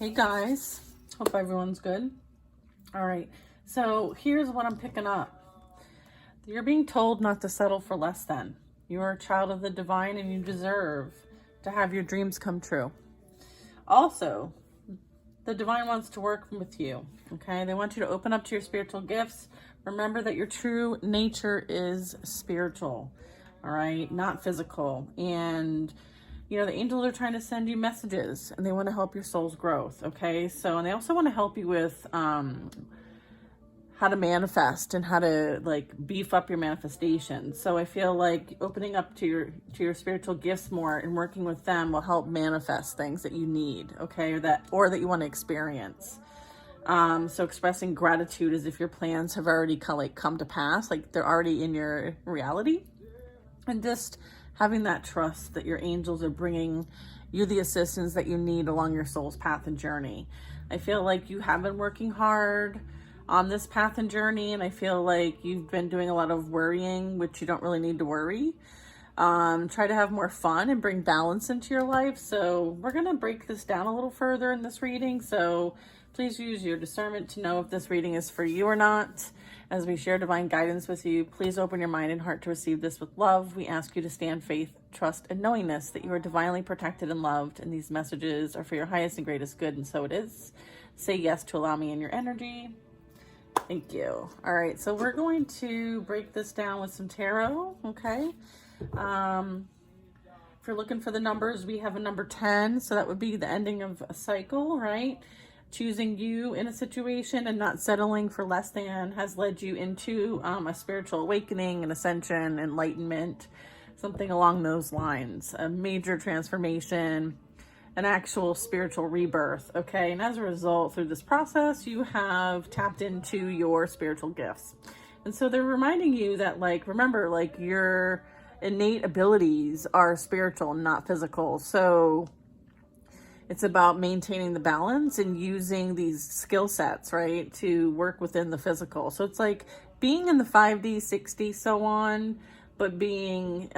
Hey guys, hope everyone's good. All right, so here's what I'm picking up. You're being told not to settle for less than. You are a child of the divine and you deserve to have your dreams come true. Also, the divine wants to work with you, okay? They want you to open up to your spiritual gifts. Remember that your true nature is spiritual, all right? Not physical. And you know, the angels are trying to send you messages and they want to help your soul's growth. Okay. So, and they also want to help you with, how to manifest and how to like beef up your manifestation. So I feel like opening up to your spiritual gifts more and working with them will help manifest things that you need. Okay. Or that you want to experience. So expressing gratitude as if your plans have already come to pass, like they're already in your reality, and just having that trust that your angels are bringing you the assistance that you need along your soul's path and journey. I feel like you have been working hard on this path and journey, and I feel like you've been doing a lot of worrying, which you don't really need to worry. Try to have more fun and bring balance into your life. So we're going to break this down a little further in this reading. So please use your discernment to know if this reading is for you or not. As we share divine guidance with you, please open your mind and heart to receive this with love. We ask you to stand faith, trust, and knowingness that you are divinely protected and loved, and these messages are for your highest and greatest good, and so it is. Say yes to allow me in your energy. Thank you. All right, so we're going to break this down with some tarot, okay? If you're looking for the numbers, we have a number 10, so that would be the ending of a cycle, right? Choosing you in a situation and not settling for less than has led you into a spiritual awakening, an ascension, enlightenment, something along those lines, a major transformation, an actual spiritual rebirth, okay? And as a result, through this process, you have tapped into your spiritual gifts. And so they're reminding you that, like, remember, like, your innate abilities are spiritual, not physical. So it's about maintaining the balance and using these skill sets, right, to work within the physical. So it's like being in the 5D, 6D, so on, but being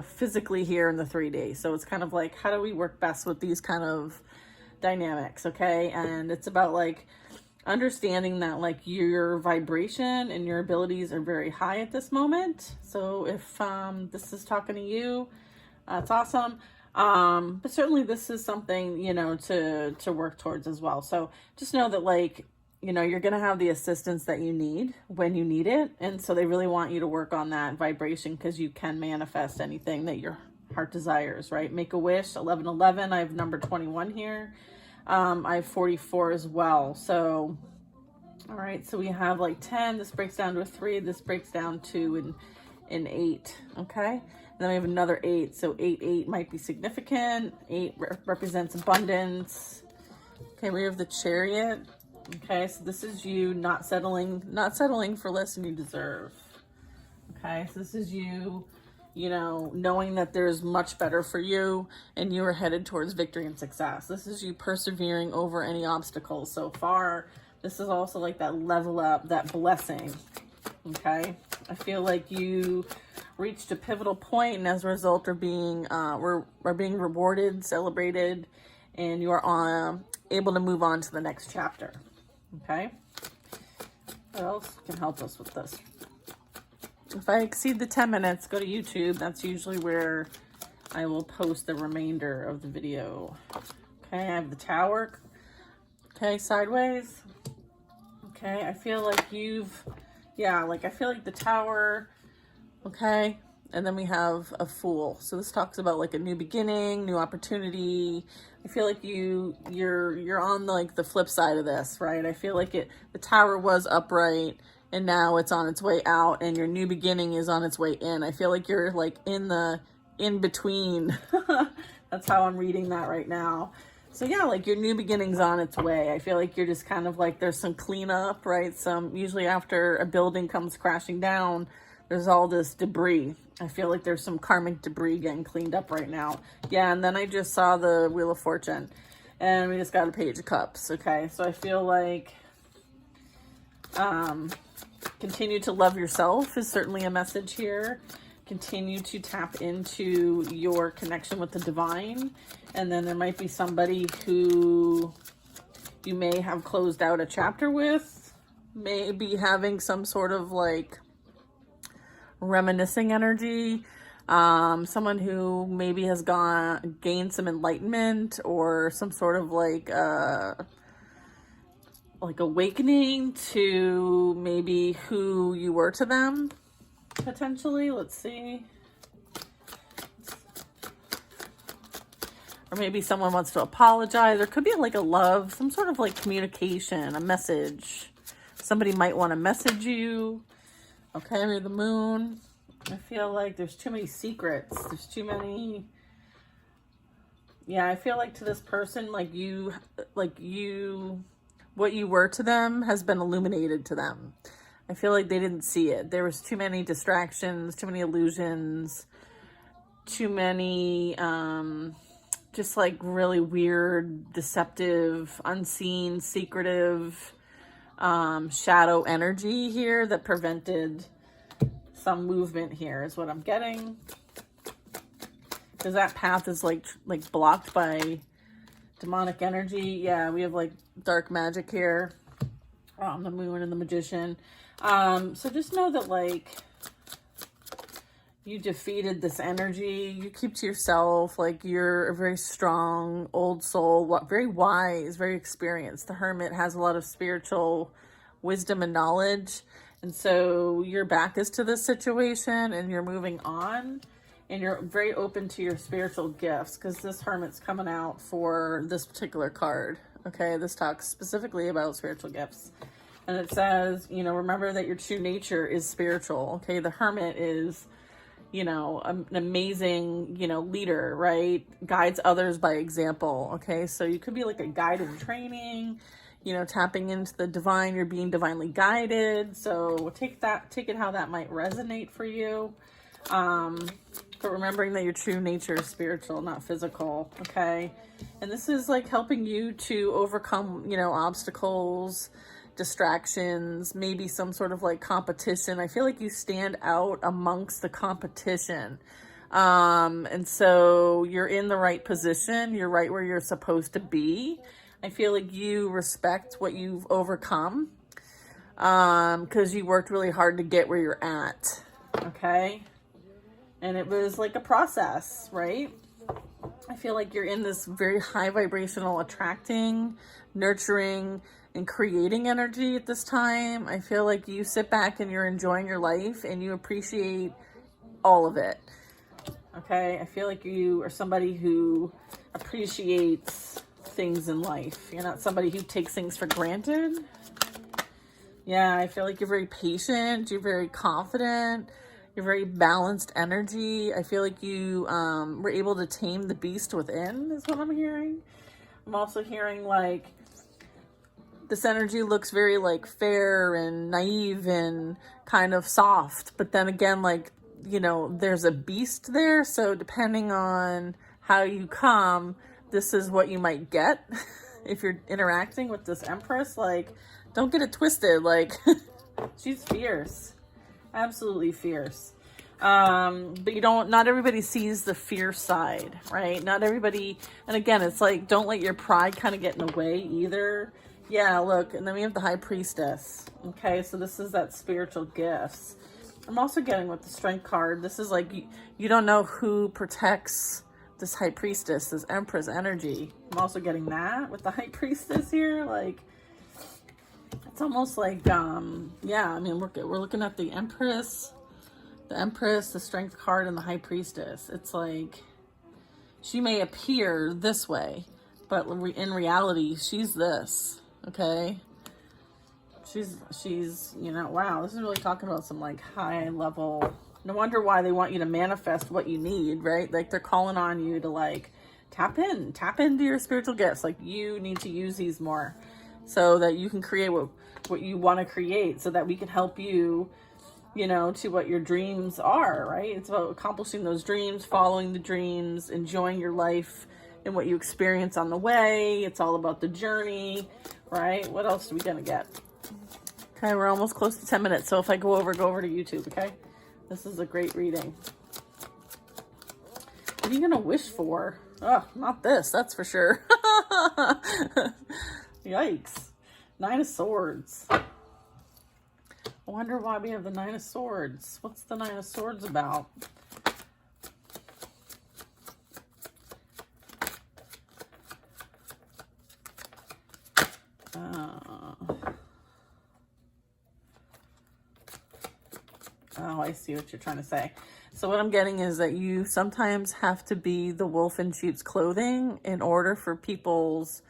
physically here in the 3D. So it's kind of like, how do we work best with these kind of dynamics, okay? And it's about like understanding that like your vibration and your abilities are very high at this moment. So if this is talking to you, it's awesome. But certainly this is something, you know, to work towards as well. So just know that, like, you know, you're going to have the assistance that you need when you need it. And so they really want you to work on that vibration, because you can manifest anything that your heart desires, right? Make a wish, 1111. I have number 21 here. I have 44 as well. So, all right. So we have like 10, this breaks down to a 3, this breaks down to an 8. Okay. And then we have another 8. So 8 might be significant. 8 represents abundance. Okay, we have the Chariot. Okay, so this is you not settling for less than you deserve. Okay, so this is you, you know, knowing that there's much better for you and you are headed towards victory and success. This is you persevering over any obstacles so far. This is also like that level up, that blessing. Okay, I feel like you reached a pivotal point, and as a result are being we're being rewarded, celebrated, and you are able to move on to the next chapter. Okay, what else can help us with this? If I exceed the 10 minutes, go to YouTube. That's usually where I will post the remainder of the video. Okay, I have the Tower. Okay, sideways. Okay, I feel like I feel like the Tower. Okay, and then we have a Fool. So this talks about like a new beginning, new opportunity. I feel like you're on like the flip side of this, right? I feel like the Tower was upright and now it's on its way out, and your new beginning is on its way in. I feel like you're like in between. That's how I'm reading that right now. So yeah, like your new beginning's on its way. I feel like you're just kind of like, there's some cleanup, right? Usually after a building comes crashing down, there's all this debris. I feel like there's some karmic debris getting cleaned up right now. Yeah, and then I just saw the Wheel of Fortune, and we just got a Page of Cups. Okay, so I feel like continue to love yourself is certainly a message here. Continue to tap into your connection with the divine. And then there might be somebody who you may have closed out a chapter with, maybe having some sort of like reminiscing energy. Someone who maybe has gained some enlightenment or some sort of like awakening to maybe who you were to them, potentially. Let's see. Or maybe someone wants to apologize. There could be like a love, some sort of like communication, a message. Somebody might want to message you. Okay, we're the moon. I feel like there's too many secrets. There's too many. Yeah, I feel like to this person, what you were to them has been illuminated to them. I feel like they didn't see it. There was too many distractions, too many illusions, too many, just like really weird, deceptive, unseen, secretive, shadow energy here that prevented some movement here is what I'm getting. Because that path is like blocked by demonic energy. Yeah, we have like dark magic here. The moon and the magician. So just know that like you defeated this energy. You keep to yourself. Like you're a very strong old soul, very wise, very experienced. The hermit has a lot of spiritual wisdom and knowledge. And so your back is to this situation and you're moving on and you're very open to your spiritual gifts because this hermit's coming out for this particular card. Okay, this talks specifically about spiritual gifts. And it says, remember that your true nature is spiritual. Okay, the hermit is, an amazing, leader, right? Guides others by example. Okay, so you could be like a guide in training, tapping into the divine. You're being divinely guided. So take it how that might resonate for you. But remembering that your true nature is spiritual, not physical. Okay. And this is like helping you to overcome, obstacles, distractions, maybe some sort of like competition. I feel like you stand out amongst the competition. And so you're in the right position. You're right where you're supposed to be. I feel like you respect what you've overcome, because you worked really hard to get where you're at. Okay. And it was like a process, right? I feel like you're in this very high vibrational, attracting, nurturing, and creating energy at this time. I feel like you sit back and you're enjoying your life and you appreciate all of it. Okay? I feel like you are somebody who appreciates things in life. You're not somebody who takes things for granted. Yeah, I feel like you're very patient. You're very confident. You're very balanced energy. I feel like you were able to tame the beast within is what I'm hearing. I'm also hearing like this energy looks very like fair and naive and kind of soft. But then again, like, there's a beast there. So depending on how you come, this is what you might get. If you're interacting with this Empress, like, don't get it twisted. Like, she's fierce. Absolutely fierce. But not everybody sees the fierce side, right? Not everybody, and again, it's like, don't let your pride kind of get in the way either. Yeah, look, and then we have the High Priestess. Okay, so this is that spiritual gifts. I'm also getting with the Strength card, this is like, you don't know who protects this High Priestess, this Empress energy. I'm also getting that with the High Priestess here, like, it's almost like, yeah, I mean, we're looking at the Empress, the Strength card, and the High Priestess. It's like, she may appear this way, but in reality, she's this, okay? She's, wow, this is really talking about some like high level. No wonder why they want you to manifest what you need, right? Like they're calling on you to like tap into your spiritual gifts. Like you need to use these more so that you can create what you want to create, so that we can help you, to what your dreams are, right? It's about accomplishing those dreams, following the dreams, enjoying your life and what you experience on the way. It's all about the journey, right? What else are we going to get? Okay, we're almost close to 10 minutes. So if I go over to YouTube, okay? This is a great reading. What are you going to wish for? Oh, not this, that's for sure. Yikes. Nine of Swords. I wonder why we have the Nine of Swords. What's the Nine of Swords about? Oh, I see what you're trying to say. So what I'm getting is that you sometimes have to be the wolf in sheep's clothing in order for people's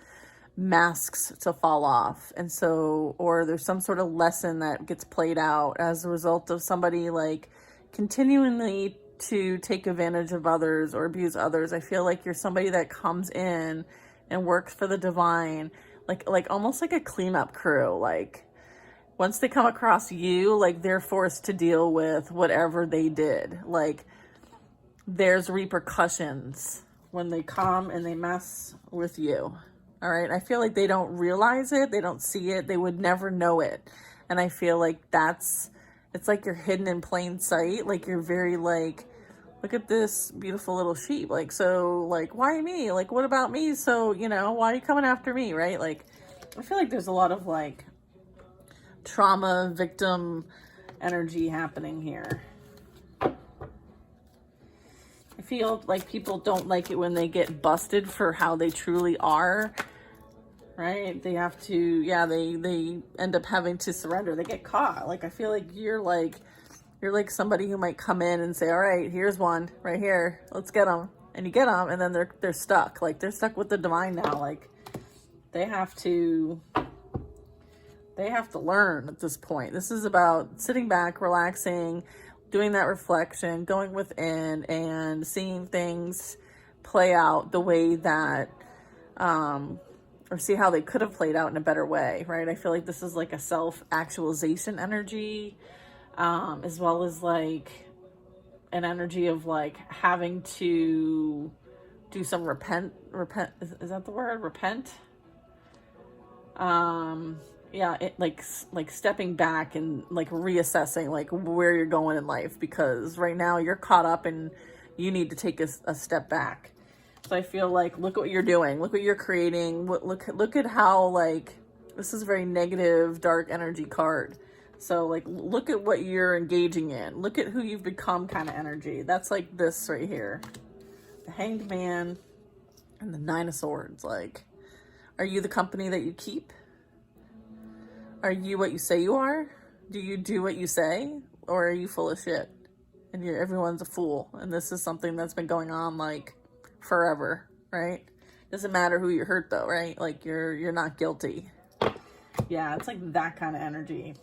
masks to fall off. And so, or there's some sort of lesson that gets played out as a result of somebody like continually to take advantage of others or abuse others. I feel like you're somebody that comes in and works for the divine, like almost like a cleanup crew. Like once they come across you, like they're forced to deal with whatever they did. Like there's repercussions when they come and they mess with you. All right. I feel like they don't realize it. They don't see it. They would never know it. And I feel like it's like you're hidden in plain sight. Like you're very like, look at this beautiful little sheep. Like, so like, why me? Like, what about me? So, you know, why are you coming after me? Right. Like, I feel like there's a lot of like trauma victim energy happening here. I feel like people don't like it when they get busted for how they truly are, right? They have to, yeah, they end up having to surrender. They get caught. Like, I feel like you're like somebody who might come in and say, all right, here's one right here. Let's get them. And you get them and then they're stuck. Like they're stuck with the divine now. Like they have to learn at this point. This is about sitting back, relaxing, doing that reflection, going within and seeing things play out the way that, or see how they could have played out in a better way, right? I feel like this is like a self-actualization energy, as well as like an energy of like having to do some repent, is that the word? Repent? Yeah, it like stepping back and like reassessing like where you're going in life, because right now you're caught up and you need to take a step back. So I feel like, look what you're doing, look what you're creating, look at how like this is a very negative, dark energy card. So like look at what you're engaging in, look at who you've become kind of energy. That's like this right here, the Hanged Man and the Nine of Swords. Like, are you the company that you keep? Are you what you say you are? Do you do what you say? Or are you full of shit? And everyone's a fool. And this is something that's been going on like forever, right? Doesn't matter who you hurt though, right? Like you're not guilty. Yeah, it's like that kind of energy.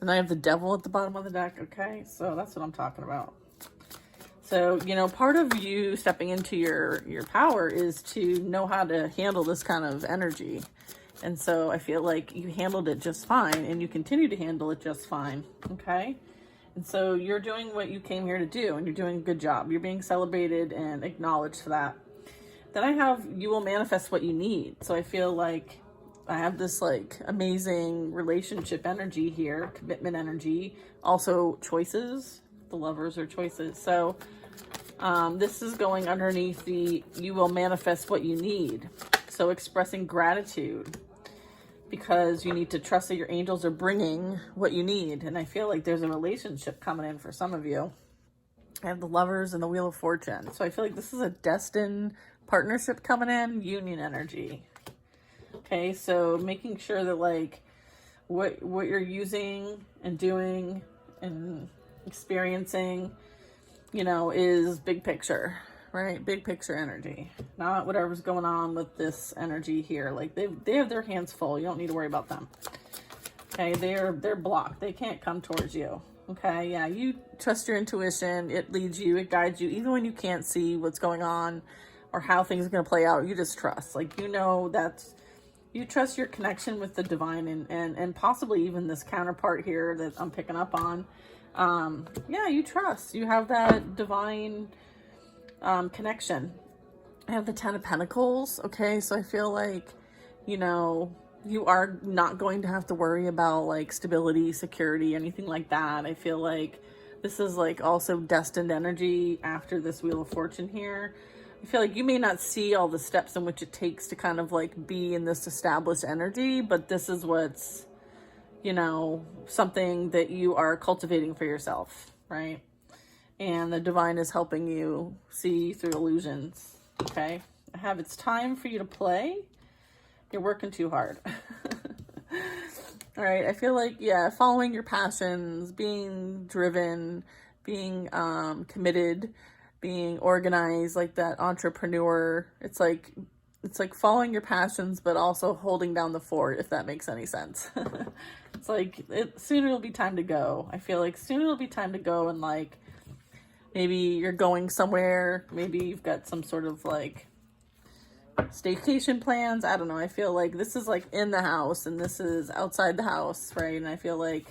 And I have the Devil at the bottom of the deck, okay? So that's what I'm talking about. So, you know, part of you stepping into your power is to know how to handle this kind of energy. And so I feel like you handled it just fine and you continue to handle it just fine, okay? And so you're doing what you came here to do and you're doing a good job. You're being celebrated and acknowledged for that. Then I have, you will manifest what you need. So I feel like I have this like amazing relationship energy here, commitment energy, also choices. The Lovers are choices. So this is going underneath the, you will manifest what you need. So expressing gratitude, because you need to trust that your angels are bringing what you need. And I feel like there's a relationship coming in for some of you. I have the Lovers and the Wheel of Fortune. So I feel like this is a destined partnership coming in, union energy. Okay, so making sure that like what you're using and doing and experiencing, you know, is big picture, right? Big picture energy, not whatever's going on with this energy here. Like they have their hands full. You don't need to worry about them. Okay, they're blocked. They can't come towards you. Okay, yeah, you trust your intuition. It leads you, it guides you, even when you can't see what's going on or how things are going to play out. You just trust. Like, you know, you trust your connection with the divine and possibly even this counterpart here that I'm picking up on. Yeah, you trust. You have that divine connection. I have the Ten of Pentacles. Okay, so I feel like, you know, you are not going to have to worry about like stability, security, anything like that. I feel like this is like also destined energy after this Wheel of Fortune here. I feel like you may not see all the steps in which it takes to kind of like be in this established energy, but this is what's, you know, something that you are cultivating for yourself, right? And the divine is helping you see through illusions, okay? I have it's time for you to play. You're working too hard. All right, I feel like, yeah, following your passions, being driven, being committed, being organized, like that entrepreneur. It's like following your passions, but also holding down the fort, if that makes any sense. It's like, soon it'll be time to go. I feel like soon it'll be time to go, and like, maybe you're going somewhere. Maybe you've got some sort of like staycation plans. I don't know. I feel like this is like in the house and this is outside the house, right? And I feel like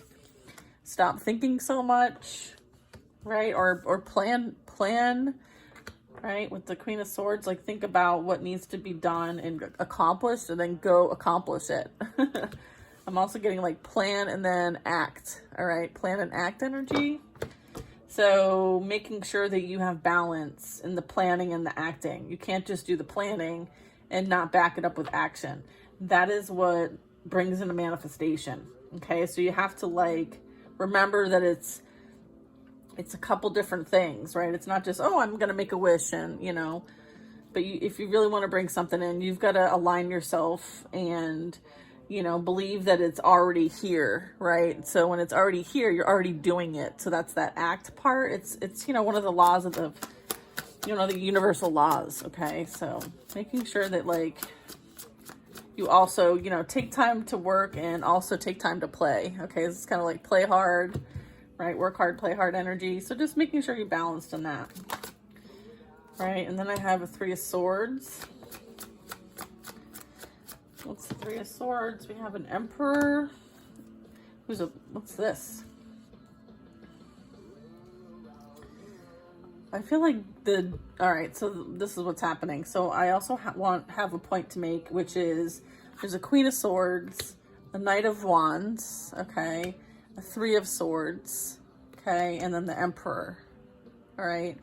stop thinking so much, right? Or plan, right? With the Queen of Swords, like think about what needs to be done and accomplished, and then go accomplish it. I'm also getting like plan and then act. All right, plan and act energy. So making sure that you have balance in the planning and the acting. You can't just do the planning and not back it up with action. That is what brings in a manifestation. Okay, so you have to like remember that it's a couple different things, right? It's not just, oh, I'm gonna make a wish, and you know, but if you really want to bring something in, you've got to align yourself and, you know, believe that it's already here, right? So when it's already here, you're already doing it. So that's that act part. It's, you know, one of the laws of the, you know, the universal laws. Okay. So making sure that like you also, you know, take time to work and also take time to play. Okay. This is kind of like play hard, right? Work hard, play hard energy. So just making sure you're balanced in that. Right. And then I have a 3 of Swords. What's the 3 of Swords? We have an Emperor. What's this? I feel like all right, so this is what's happening. So I also have a point to make, which is there's a Queen of Swords, a Knight of Wands, okay, a 3 of Swords, okay, and then the Emperor, all right?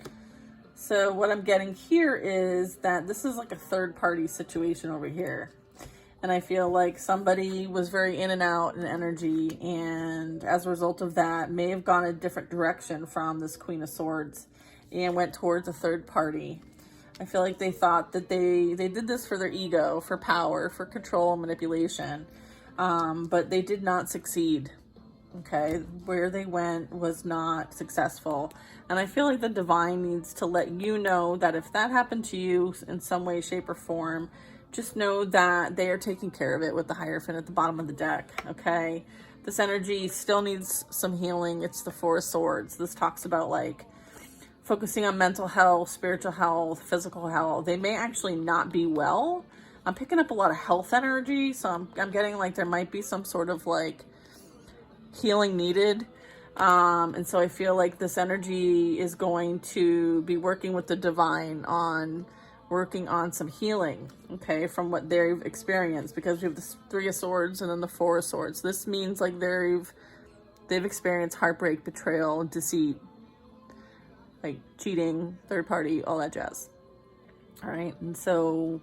So what I'm getting here is that this is like a third party situation over here. And I feel like somebody was very in and out in energy, and as a result of that, may have gone a different direction from this Queen of Swords and went towards a third party. I feel like they thought that they did this for their ego, for power, for control, manipulation, but they did not succeed. Okay, where they went was not successful. And I feel like the divine needs to let you know that if that happened to you in some way, shape, or form, just know that they are taking care of it with the Hierophant at the bottom of the deck, okay? This energy still needs some healing. It's the 4 of Swords. This talks about like focusing on mental health, spiritual health, physical health. They may actually not be well. I'm picking up a lot of health energy, so I'm getting like there might be some sort of like healing needed. And so I feel like this energy is going to be working with the divine on working on some healing, okay, from what they've experienced, because we have the 3 of Swords and then the 4 of Swords. This means like they've experienced heartbreak, betrayal, deceit, like cheating, third party, all that jazz. All right, and so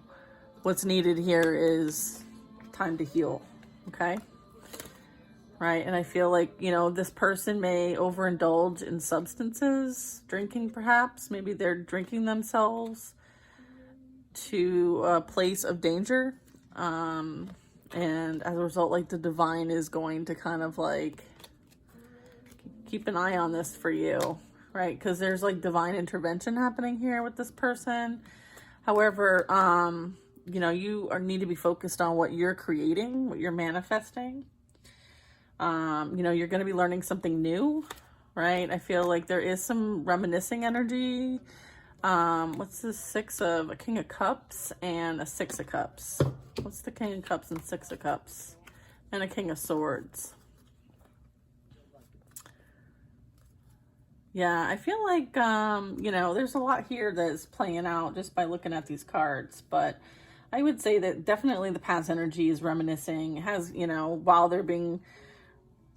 what's needed here is time to heal, okay? Right, and I feel like, you know, this person may overindulge in substances, drinking perhaps. Maybe they're drinking themselves to a place of danger, and as a result, like the divine is going to kind of like keep an eye on this for you, right? Because there's like divine intervention happening here with this person. However, you know, you need to be focused on what you're creating, what you're manifesting. You know, you're going to be learning something new, right? I feel like there is some reminiscing energy. What's this? A King of Cups and a 6 of Cups. What's the King of Cups and 6 of Cups? And a King of Swords. Yeah, I feel like, you know, there's a lot here that is playing out just by looking at these cards, but I would say that definitely the past energy is reminiscing, has, you know, while they're being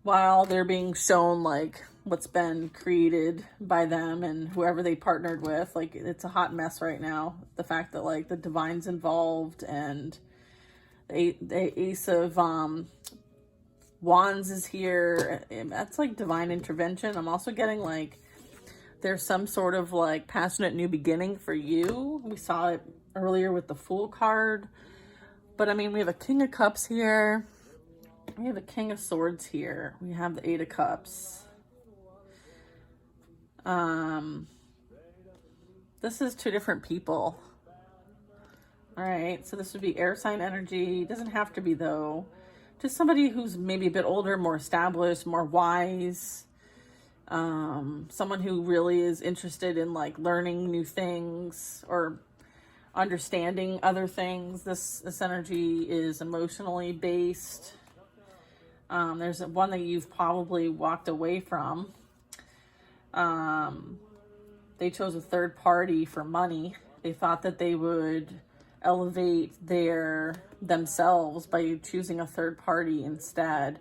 while they're being shown like what's been created by them and whoever they partnered with. Like, it's a hot mess right now. The fact that like the divine's involved and the ace of wands is here. That's like divine intervention. I'm also getting like there's some sort of like passionate new beginning for you. We saw it earlier with the Fool card. But I mean, we have a King of Cups here. We have a King of Swords here. We have the Eight of Cups. This is two different people. All right, so this would be air sign energy. Doesn't have to be though. Just somebody who's maybe a bit older, more established, more wise. Someone who really is interested in like learning new things or understanding other things. This energy is emotionally based. There's one that you've probably walked away from. They chose a third party for money. They thought that they would elevate themselves by choosing a third party instead.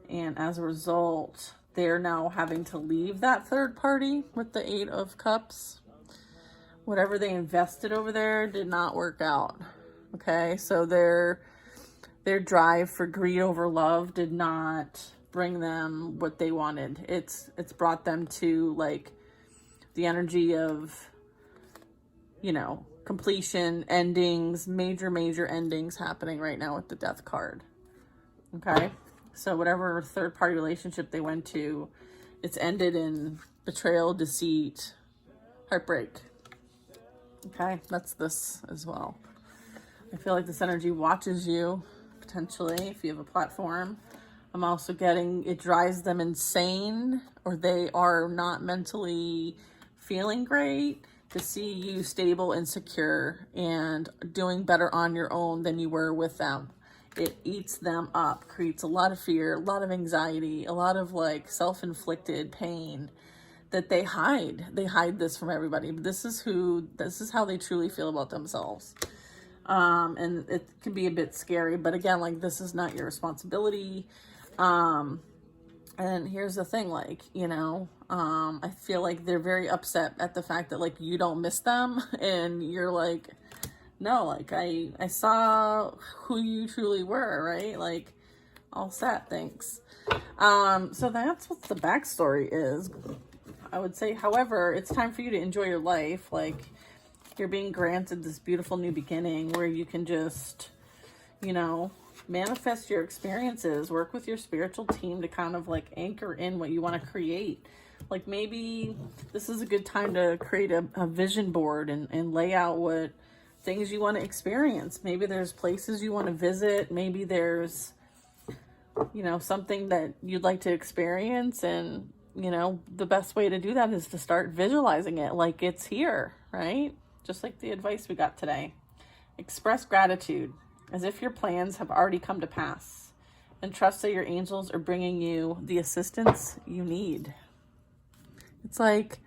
And as a result, they're now having to leave that third party with the Eight of Cups. Whatever they invested over there did not work out. Okay, so their drive for greed over love did not bring them what they wanted. It's brought them to like the energy of, you know, completion, endings, major endings happening right now with the Death card. Okay, so whatever third party relationship they went to, it's ended in betrayal, deceit, heartbreak. Okay, that's this as well. I feel like this energy watches you, potentially, if you have a platform. I'm also getting it drives them insane, or they are not mentally feeling great to see you stable and secure and doing better on your own than you were with them. It eats them up, creates a lot of fear, a lot of anxiety, a lot of like self-inflicted pain that they hide. They hide this from everybody. This is how they truly feel about themselves. And it can be a bit scary, but again, like, this is not your responsibility. And here's the thing, like, you know, I feel like they're very upset at the fact that like you don't miss them, and you're like, no, like I saw who you truly were, right? Like, all set, thanks. So that's what the backstory is, I would say. However, it's time for you to enjoy your life. Like, you're being granted this beautiful new beginning where you can just, you know, manifest your experiences, work with your spiritual team to kind of like anchor in what you want to create. Like, maybe this is a good time to create a vision board and lay out what things you want to experience. Maybe there's places you want to visit. Maybe there's, you know, something that you'd like to experience. And, you know, the best way to do that is to start visualizing it like it's here, right? Just like the advice we got today. Express gratitude as if your plans have already come to pass, and trust that your angels are bringing you the assistance you need. It's like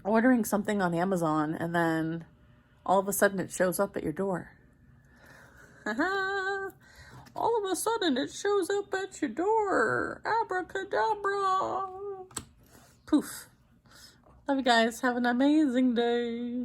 ordering something on Amazon and then all of a sudden it shows up at your door. All of a sudden it shows up at your door. Abracadabra. Poof. Love you guys. Have an amazing day.